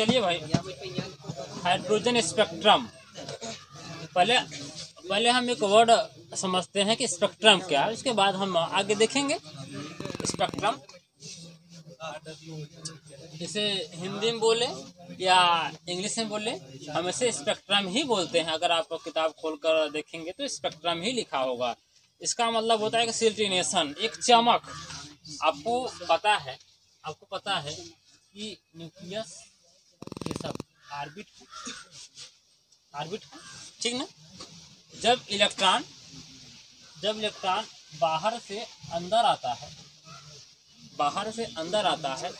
चलिए भाई, hydrogen spectrum. पहले हम एक वर्ड समझते हैं कि स्पेक्ट्रम क्या है, उसके बाद हम आगे देखेंगे। स्पेक्ट्रम इसे हिंदी में बोले या इंग्लिश में बोले, हम इसे स्पेक्ट्रम ही बोलते हैं। अगर आप किताब खोलकर देखेंगे तो स्पेक्ट्रम ही लिखा होगा। इसका मतलब होता है कि सिल्टिनेशन, एक चमक। आपको पता है कि न्यूक्लियस ये सब ऑर्बिट है, ठीक ना। जब इलेक्ट्रॉन बाहर से अंदर आता है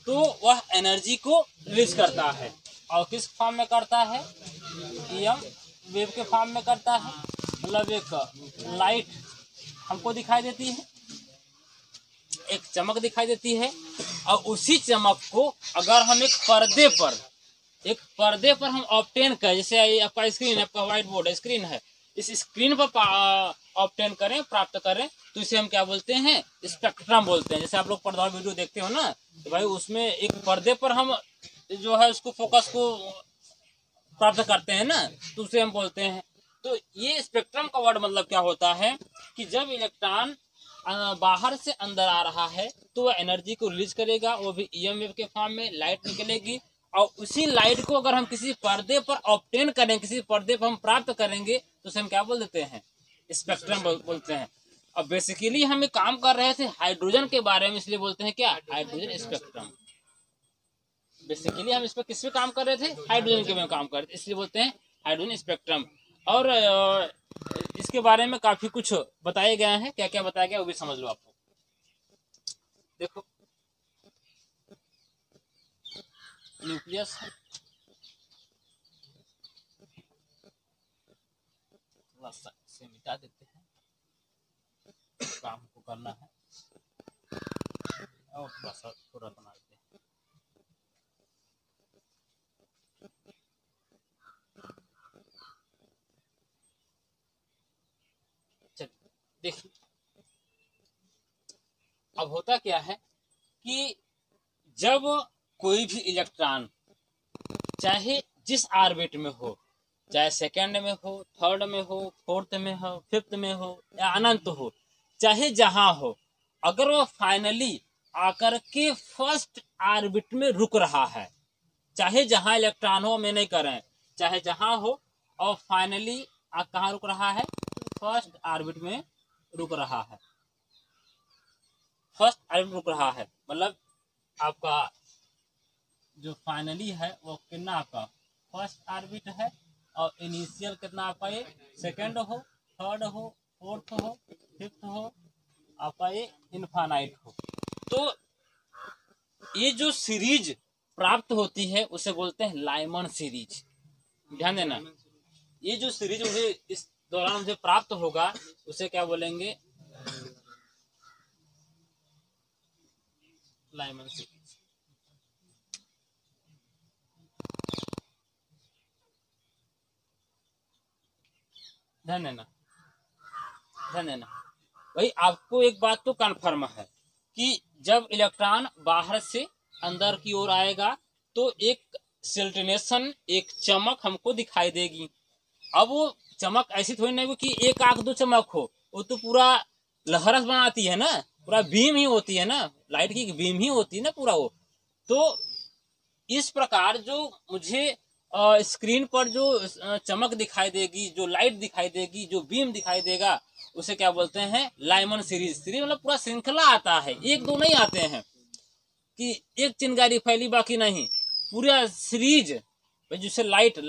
तो वह एनर्जी को रिलीज करता है। और किस फॉर्म में करता है? ईएम वेव के फॉर्म में करता है। मतलब एक लाइट हमको दिखाई देती है, एक चमक दिखाई देती है, और उसी चमक को अगर हम एक पर्दे पर हम ऑब्टेन करें, जैसे आपका स्क्रीन है, आपका व्हाइट बोर्ड स्क्रीन है, इस स्क्रीन पर ऑब्टेन करें, प्राप्त करें, तो इसे हम क्या बोलते हैं? स्पेक्ट्रम बोलते हैं। जैसे आप लोग पर्दा वीडियो देखते हो ना, तो भाई उसमें एक पर्दे पर हम जो है उसको फोकस को प्राप्त करते हैं ना, तो उसे हम बोलते हैं। तो ये स्पेक्ट्रम का वर्ड मतलब क्या होता है कि जब इलेक्ट्रॉन बाहर से अंदर आ रहा है तो वह एनर्जी को रिलीज करेगा, वो भी ईएम वेव के फॉर्म में लाइट निकलेगी, और उसी लाइट को अगर हम किसी पर्दे पर ऑब्टेन करें, किसी पर्दे पर हम प्राप्त करेंगे, तो उसे हम क्या बोल देते हैं? स्पेक्ट्रम बोलते हैं। अब बेसिकली हम एक काम कर रहे थे हाइड्रोजन के बारे में, इसलिए बोलते हैं क्या? Hydrogen spectrum. बेसिकली हम इस पर किस पे काम कर रहे थे? हाइड्रोजन के में काम कर रहे थे, इसलिए बोलते हैं हाइड्रोजन स्पेक्ट्रम। और इसके बारे में काफी कुछ बताए गए हैं। क्या क्या बताया गया वो भी समझ लो। आपको देखो, न्यूक्लियस है, से मिटा देते हैं, काम को करना है, और थोड़ा सा पूरा बना देते हैं। चलिए देखिए, अब होता क्या है कि जब कोई भी इलेक्ट्रॉन चाहे जिस ऑर्बिट में हो, चाहे सेकंड में हो, थर्ड में हो, फोर्थ में हो, फिफ्थ में हो, या अनंत हो, चाहे जहां हो, अगर वो फाइनली आकर के फर्स्ट ऑर्बिट में रुक रहा है, चाहे जहां इलेक्ट्रॉन हो, में नहीं कर रहे हैं, चाहे जहां हो, और फाइनली कहाँ रुक रहा है? फर्स्ट ऑर्बिट में रुक रहा है। फर्स्ट ऑर्बिट रुक रहा है मतलब आपका जो फाइनली है वो कितना आपका फर्स्ट ऑर्बिट है, और इनिशियल कितना आपका ये सेकंड हो, थर्ड हो, फोर्थ हो, फिफ्थ हो, आपका ये इनफाइनाइट हो। तो ये जो सीरीज प्राप्त होती है उसे बोलते हैं लाइमन सीरीज। ध्यान देना, ये जो सीरीज मुझे इस दौरान मुझे प्राप्त होगा उसे क्या बोलेंगे? Lyman series. ध्यान देना भाई, आपको एक बात तो कन्फर्म है कि जब इलेक्ट्रॉन बाहर से अंदर की ओर आएगा तो एक सिल्टिनेशन, एक चमक हमको दिखाई देगी। अब वो चमक ऐसी थोड़ी नहीं कि एक आंख दो चमक हो, वो तो पूरा लहरस बनाती है ना, पूरा बीम ही होती है ना, लाइट की बीम ही होती है ना पूरा वो। तो इस प्रकार जो मुझे स्क्रीन पर जो चमक दिखाई देगी, जो लाइट दिखाई देगी, जो बीम दिखाई देगा, उसे क्या बोलते हैं? Lyman series. सीरीज मतलब पूरा श्रृंखला आता है, एक दो नहीं आते हैं कि एक चिंगारी फैली बाकी नहीं, पूरा सीरीज। जैसे लाइट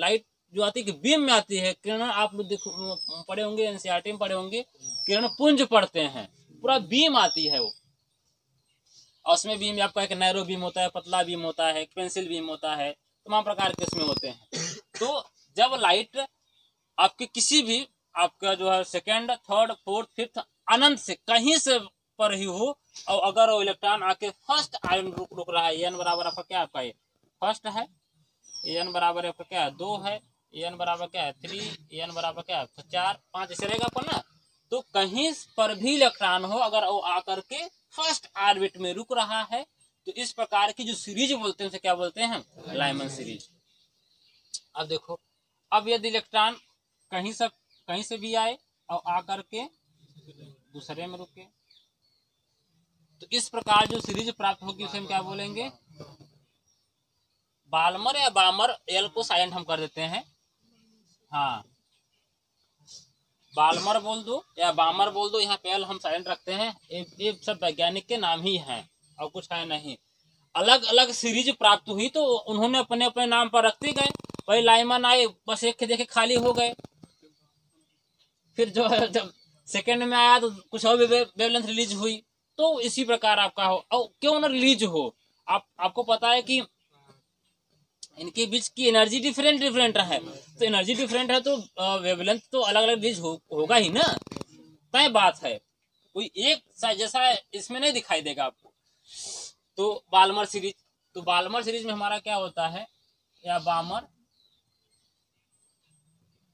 जो आती है कि बीम में आती है, किरण आप लोग पढ़े होंगे, एनसीईआरटी में पढ़े होंगे, किरण पुंज पढ़ते हैं, पूरा बीम आती है वो। और उसमें बीम आपका एक नैरो बीम होता है, पतला बीम होता है, पेंसिल बीम होता है, तमाम प्रकार के उसमें होते हैं। तो जब लाइट आपके किसी भी आपका जो है सेकंड, थर्ड, फोर्थ, फिफ्थ, अनंत से कहीं से पर ही हो, और अगर वो इलेक्ट्रॉन आके फर्स्ट आयन रुक रहा है, एन बराबर आपका क्या आपका ये फर्स्ट है, एन बराबर आपका क्या है 2 है, एन बराबर क्या है 3, एन बराबर क्या है 4, 5, ऐसे रहेगा अपन ना। तो कहीं पर भी इलेक्ट्रॉन हो, अगर वो आकर के फर्स्ट ऑर्बिट में रुक रहा है तो इस प्रकार की जो सीरीज बोलते हैं उसे क्या बोलते हैं हम, लाइमन सीरीज। अब देखो, अब यदि इलेक्ट्रॉन कहीं से भी आए और आकर के दूसरे में रुके, तो इस प्रकार जो सीरीज प्राप्त होगी उसे हम क्या बोलेंगे, बाल्मर या बामर, एल को साइलेंट हम कर देते हैं, हाँ बाल्मर बोल दो या बामर बोल दो, यहाँ पे एल हम साइलेंट रखते हैं। ये सब वैज्ञानिक के नाम ही हैं और कुछ है नहीं। अलग अलग सीरीज प्राप्त हुई तो उन्होंने अपने अपने नाम पर रखते गए। भाई लाइमन आए, बस एक के देखे खाली हो गए। फिर जो है जब सेकेंड में आया तो कुछ और वेवलेंथ रिलीज हुई। तो इसी प्रकार आपका हो, और क्यों ना रिलीज हो, आपको पता है कि इनके बीच की एनर्जी डिफरेंट है, तो एनर्जी डिफरेंट है तो वेवलेंथ तो अलग अलग रिलीज होगा ही ना, तय बात है। कोई एक जैसा इसमें नहीं दिखाई देगा आपको। तो बाल्मर सीरीज, तो बाल्मर सीरीज में हमारा क्या होता है, या बामर,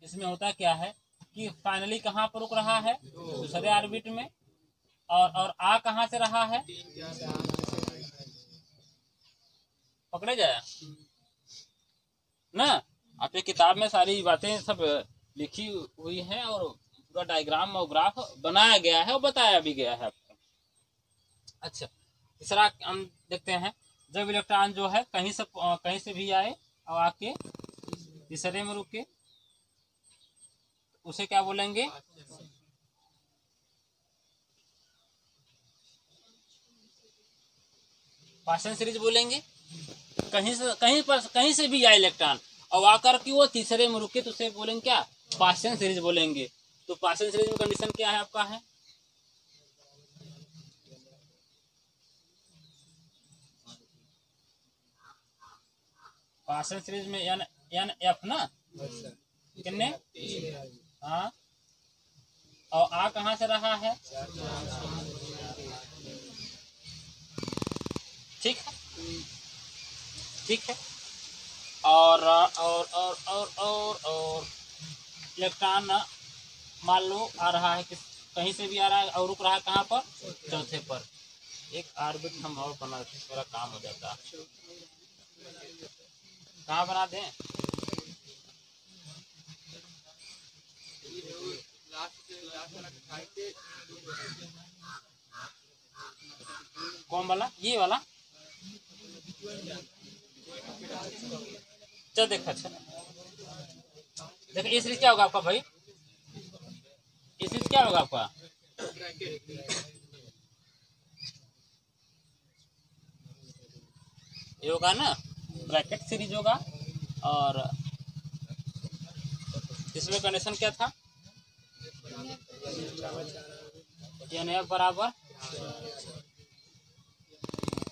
इसमें होता क्या है कि फाइनली कहाँ पर रुक रहा है, दूसरे ऑर्बिट में, और आ कहाँ से रहा है, पकड़े जाए ना। आपकी किताब में सारी बातें सब लिखी हुई हैं और पूरा डायग्राम और ग्राफ बनाया गया है और बताया भी गया है आपको। अच्छा, तीसरा हम देखते हैं, जब इलेक्ट्रॉन जो है कहीं से भी आए और आके तीसरे में रुके, उसे क्या बोलेंगे, पाशन सीरीज बोलेंगे। कहीं से भी आए इलेक्ट्रॉन और आकर के वो तीसरे में रुके तो उसे बोलेंगे क्या, पाशन सीरीज बोलेंगे। तो पाशन सीरीज में कंडीशन क्या है आपका, है पाशन सीरीज में एन एफ ना, कितने, हाँ, और आ कहाँ से रहा है, ठीक है, ठीक है। और इलेक्ट्रॉन मान लो आ रहा है, कहीं से भी आ रहा है और रुक रहा है कहाँ पर, चौथे पर। एक ऑर्बिट हम और बना देते, मेरा काम हो जाता। कहाँ बना दें, कौन वाला, ये वाला, चल देखो। अच्छा देखो, ये सीरीज क्या होगा आपका भाई, ये सीरीज क्या होगा आपका, ये होगा ना ब्रैकेट सीरीज होगा। और इसमें कंडीशन क्या था, एन एफ बराबर,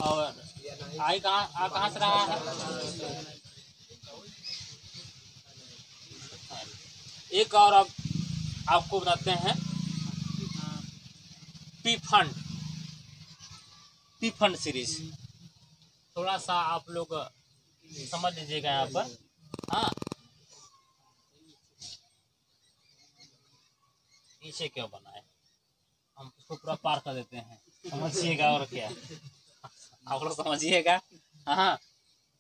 और आई कहाँ से रहा है, एक और अब आपको बताते हैं पी फंड सीरीज। थोड़ा सा आप लोग समझ लीजिएगा यहाँ पर, हाँ पीछे क्यों बनाए, हम उसको पूरा पार कर देते हैं, समझिएगा। और क्या आप लोग समझिएगा, हाँ,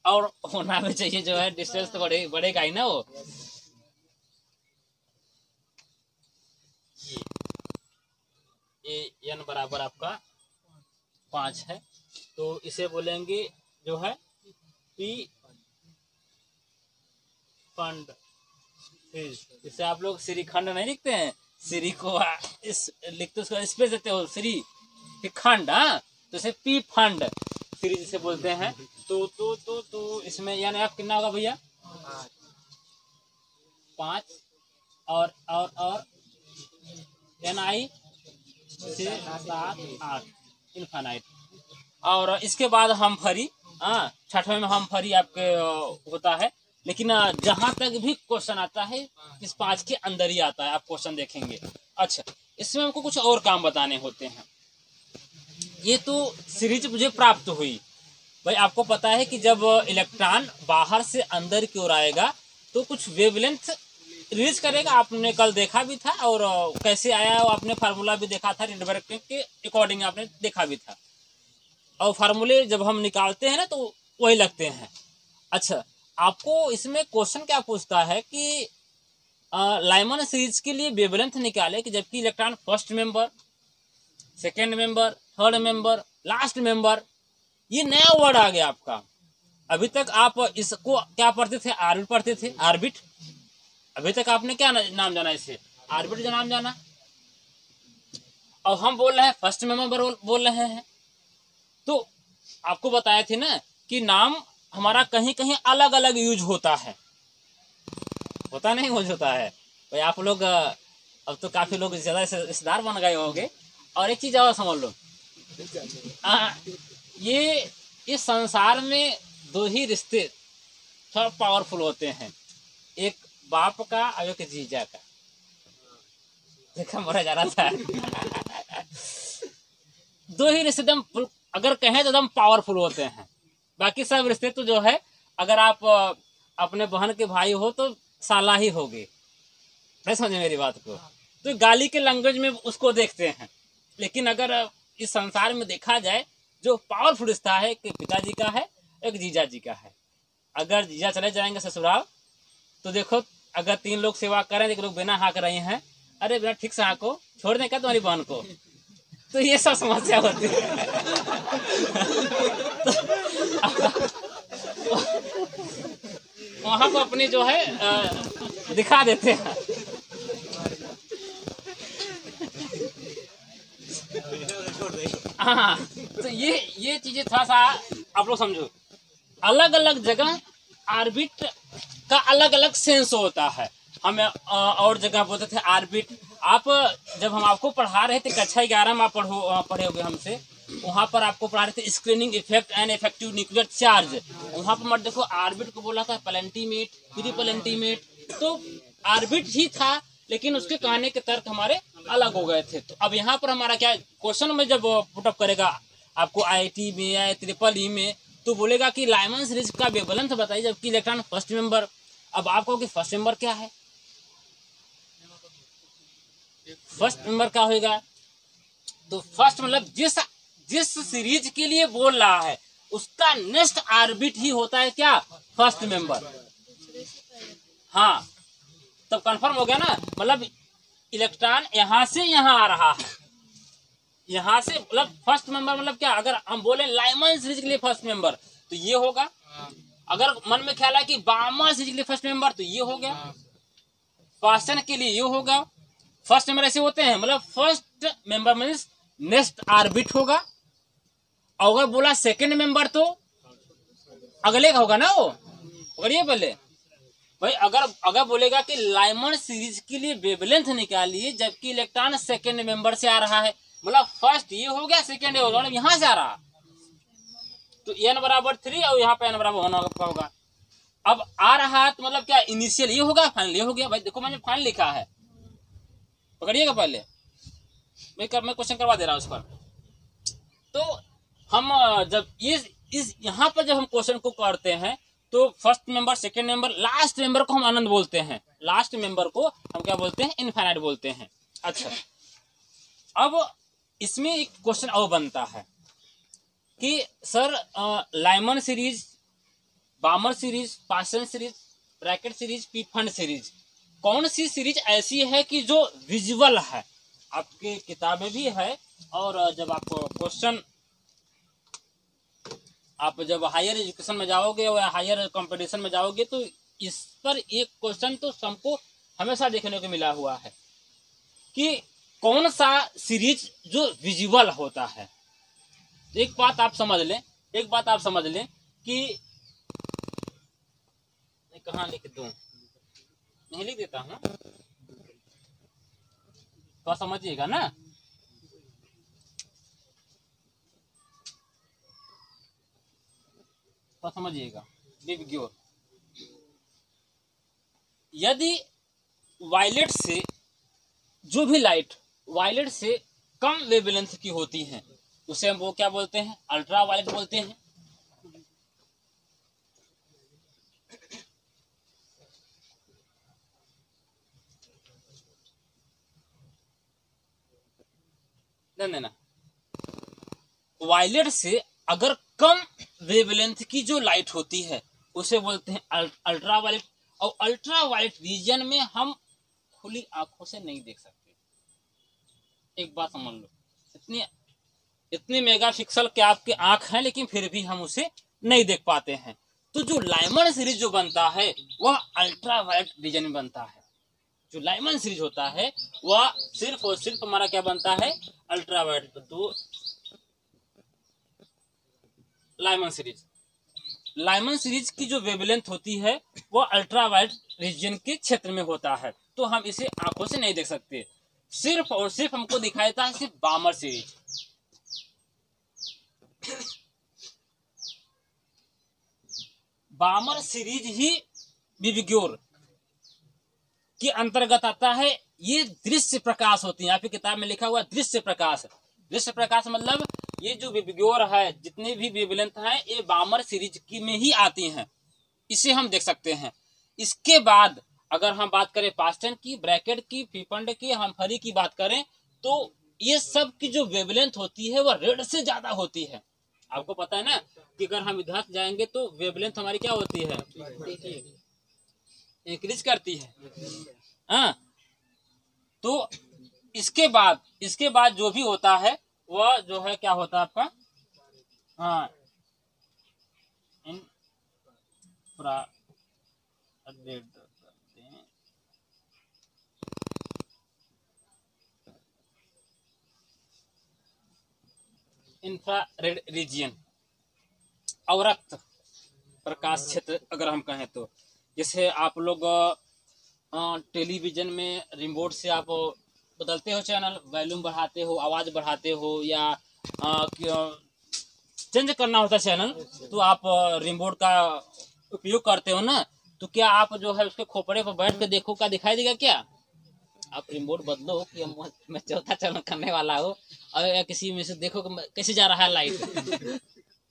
और होना भी चाहिए, जो है डिस्टेंस तो बढ़ेगा ही ना। वो ये एन बराबर आपका 5 है, तो इसे बोलेंगे जो है पी फंड सीरीज। इसे आप लोग श्रीखंड नहीं लिखते हैं, श्री को इस लिखते उसको स्पेस देते हो, श्री खंड, हाँ, तो इसे पी फंड सीरीज इसे बोलते हैं। तो इसमें यानी आप कितना होगा भैया, 5 और एन आई 6 7 8 इनफाइनाइट। और इसके बाद हम फरी, हाँ, छठवें में हम फरी आपके होता है। लेकिन जहां तक भी क्वेश्चन आता है इस 5 के अंदर ही आता है, आप क्वेश्चन देखेंगे। अच्छा, इसमें हमको कुछ और काम बताने होते हैं। ये तो सीरीज मुझे प्राप्त हुई भाई, आपको पता है कि जब इलेक्ट्रॉन बाहर से अंदर की ओर आएगा तो कुछ वेवलेंथ रिलीज करेगा। आपने कल देखा भी था, और कैसे आया आपने फार्मूला भी देखा था, रिडबर्ग के अकॉर्डिंग आपने देखा भी था। और फार्मूले जब हम निकालते हैं ना तो वही लगते हैं। अच्छा, आपको इसमें क्वेश्चन क्या पूछता है कि लाइमन सीरीज के लिए वेवलेंथ निकाले कि जबकि electron first member, second member, third member, last member, ये नया वर्ड आ गया आपका। अभी तक आप इसको क्या पढ़ते थे? ऑर्बिट पढ़ते थे, ऑर्बिट। अभी तक आपने क्या नाम जाना? इसे ऑर्बिट का नाम जाना। और हम बोल रहे हैं फर्स्ट मेंबर बोल रहे हैं। तो आपको बताया थे ना कि नाम हमारा कहीं कहीं अलग अलग यूज होता है, होता नहीं यूज होता है भाई। आप लोग अब तो काफी लोग ज्यादा रिश्तेदार बन गए होंगे। और एक चीज और समझ लो, ये इस संसार में दो ही रिश्ते थोड़ा पावरफुल होते हैं, एक बाप का और एक जीजा का। देखा मरा जा रहा था। दो ही रिश्ते एकदम, अगर कहें तो एकदम पावरफुल होते हैं। बाकी सब रिश्ते तो जो है, अगर आप अपने बहन के भाई हो तो साला ही होगे, नहीं समझे मेरी बात को? तो गाली के लैंग्वेज में उसको देखते हैं। लेकिन अगर इस संसार में देखा जाए, जो पावरफुल रिश्ता है, एक पिताजी का है, एक जीजा जी का है। अगर जीजा चले जाएंगे ससुराल तो देखो, अगर 3 लोग सेवा करें, 1 लोग बिना हाँक रहे हैं, अरे बिना ठीक से हाँको, छोड़ दें क्या तुम्हारी बहन को? तो ये सब समस्या होती है। वहां को अपनी जो है दिखा देते हैं। हाँ, तो ये चीजें थोड़ा सा आप लोग समझो। अलग अलग जगह ऑर्बिट का अलग अलग सेंस होता है। हमें और जगह बोलते थे ऑर्बिट। आप जब हम आपको पढ़ा रहे थे कक्षा 11 में, आप पढ़े होंगे हमसे, वहां पर आपको पढ़ा रहे थे screening effect and effective nuclear charge. वहां पर मत देखो, ऑर्बिट को बोला था प्लेंटीमेट, प्लेंटीमेट। तो ऑर्बिट ही था, लेकिन उसके कहने के तर्क हमारे अलग हो गए थे। तो अब यहाँ पर हमारा क्या क्वेश्चन में जब पुटअप करेगा आपको IIT में या EEE में, तो बोलेगा कि लाइमन सीरीज का वेवलेंथ बताइए जबकि इलेक्ट्रॉन फर्स्ट मेंबर। अब आप कहो कि फर्स्ट मेंबर क्या है? फर्स्ट मेंबर क्या होगा? तो फर्स्ट मतलब जिस सीरीज के लिए बोल रहा है उसका नेक्स्ट ऑर्बिट ही होता है क्या? First member. हाँ, तब कंफर्म हो गया ना। मतलब इलेक्ट्रॉन यहां से यहां आ रहा है, यहां से, मतलब फर्स्ट मेंबर मतलब क्या? अगर हम बोले लाइमन सीरीज के लिए फर्स्ट मेंबर तो ये होगा। अगर मन में ख्याल है कि बामर सीरीज के लिए फर्स्ट मेंबर तो ये हो गया। पास्टन के लिए ये होगा। फर्स्ट मेंबर ऐसे होते हैं, मतलब first member means next orbit होगा। और अगर बोला सेकंड मेंबर तो अगले का होगा ना वो। अगर ये बोले भाई, अगर बोलेगा कि लाइमन सीरीज के लिए वेवलेंथ निकालिए जबकि इलेक्ट्रॉन सेकंड मेंबर से आ रहा है, मतलब फर्स्ट ये हो गया, सेकंड ये हो गया, मतलब यहां से आ रहा, तो n बराबर 3 और यहाँ पे n बराबर 1 होगा। अब आ रहा है तो मतलब क्या, इनिशियल ये होगा, फाइनल ये हो गया। भाई देखो मैंने फाइनल लिखा है, पकड़िएगा पहले, मैं क्वेश्चन करवा दे रहा हूं उस पर। तो हम जब इस यहाँ पर जब हम क्वेश्चन को करते हैं तो first member, second member, last member को हम अनंत बोलते हैं, लास्ट मेंबर को हम क्या बोलते हैं? इनफाइनाइट बोलते हैं। अच्छा, अब इसमें एक क्वेश्चन और बनता है कि sir Lyman series, बामर series, Paschen series, Brackett series, पीफंड series, कौन सी सीरीज ऐसी है कि जो विजुअल है? आपके किताबें भी है, और जब आप क्वेश्चन, आप जब हायर एजुकेशन में जाओगे या हायर कंपटीशन में जाओगे तो इस पर एक क्वेश्चन तो हमको हमेशा देखने को मिला हुआ है कि कौन सा सीरीज जो विजुअल होता है। एक बात आप समझ लें, एक बात आप समझ लें कि कहाँ लिख दूं, नहीं लिख देता हूँ तो समझिएगा ना। तो समझिएगा, यदि वायलेट से जो भी लाइट वायलेट से कम वेवलेंथ की होती हैं उसे हम वो क्या बोलते हैं? अल्ट्रा वायलेट बोलते हैं। ना वायलेट से अगर कम वेवलेंथ की जो लाइट होती है उसे बोलते हैं अल्ट्रा वायलेट, और अल्ट्रा वायलेट रीजन में हम खुली आंखों से नहीं देख सकते। एक बात समझ लो, इतनी मेगापिक्सल के आपकी आंख है लेकिन फिर भी हम उसे नहीं देख पाते हैं। तो जो लाइमन सीरीज जो बनता है वह अल्ट्रा वायलेट रीजन में बनता है। जो लाइमन सीरीज होता है वह सिर्फ और सिर्फ हमारा क्या बनता है, अल्ट्रा वायलेट। तो लाइमन सीरीज की जो वेवलेंथ होती है वो अल्ट्रा वायलेट रीजन के क्षेत्र में होता है, तो हम इसे आंखों से नहीं देख सकते। सिर्फ और सिर्फ हमको दिखाई देता है सिर्फ बामर सीरीज। बामर सीरीज ही विबग्योर के अंतर्गत आता है। ये दृश्य प्रकाश होती है, आपकी किताब में लिखा हुआ दृश्य प्रकाश। दृश्य प्रकाश मतलब ये जो विबग्योर है, जितने भी वेवलेंथ है ये बामर सीरीज की में ही आती हैं, इसे हम देख सकते हैं। इसके बाद अगर हम बात करें पास्टन की, ब्रैकेट की, फीफंड की, हम हरी की बात करें तो ये सब की जो वेवलेंथ होती है वह रेड से ज्यादा होती है। आपको पता है ना कि अगर हम इधर जाएंगे तो वेवलेंथ हमारी क्या होती है, इंक्रीज करती है। हाँ, तो इसके बाद जो भी होता है वह जो है क्या होता है आपका, हाँ, इंफ्रारेड रीजियन, अवरक्त प्रकाश क्षेत्र अगर हम कहें तो। जैसे आप लोग टेलीविजन में रिमोट से आप बदलते हो चैनल, वॉल्यूम बढ़ाते हो, आवाज बढ़ाते हो, या चेंज करना होता है चैनल, तो आप रिमोट का उपयोग करते हो ना। तो क्या आप जो है उसके खोपड़े पर बैठ के देखो, क्या दिखाई देगा क्या? आप रिमोट बदलो कि मैं चौथा चैनल करने वाला हूँ, और या किसी में से देखो कि कैसे जा रहा है लाइट,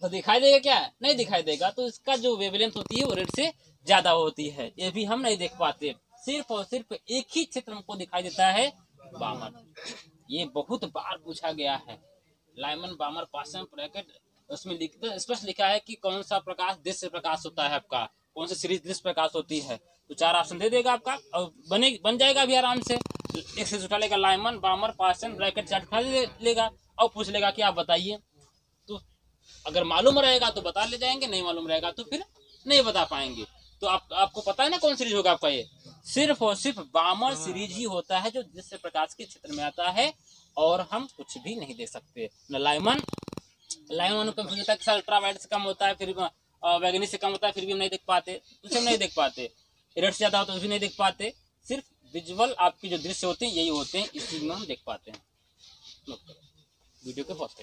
तो दिखाई देगा क्या? नहीं दिखाई देगा। तो इसका जो वेवलेंथ होती है वो रेड से ज्यादा होती है, ये भी हम नहीं देख पाते। सिर्फ और सिर्फ एक ही क्षेत्र हमको दिखाई देता है, बामर। ये बहुत बार पूछा गया है, लाइमन, बामर, पास्टन, ब्रैकेट। उसमें स्पष्ट लिखा है कि कौन सा प्रकाश दृश्य प्रकाश होता है आपका, कौन सी सीरीज दृश्य प्रकाश होती है। तो 4 ऑप्शन दे देगा आपका और बन जाएगा भी आराम से। एक से उठा लेगा लाइमन, बामर, पास्टन, ब्रैकेट, चार्ट उठा लेगा और पूछ लेगा कि आप बताइए। तो अगर मालूम रहेगा तो बता ले जाएंगे, नहीं मालूम रहेगा तो फिर नहीं बता पाएंगे। तो आपको पता है ना कौन सीरीज होगा आपका, ये सिर्फ और सिर्फ बामर सीरीज ही होता है जो दृश्य प्रकाश के क्षेत्र में आता है, और हम कुछ भी नहीं दे सकते। न लाइमन कंफ्यूज होता है कि अल्ट्रा वायलेट से कम होता है, फिर वैगनी से कम होता है, फिर भी हम नहीं देख पाते, उसे हम नहीं देख पाते। रेड से ज्यादा होता है तो भी नहीं देख पाते। सिर्फ विजुअल आपकी जो दृश्य होते हैं यही होते हैं, इसी में हम देख पाते हैं। वीडियो के फर्स्ट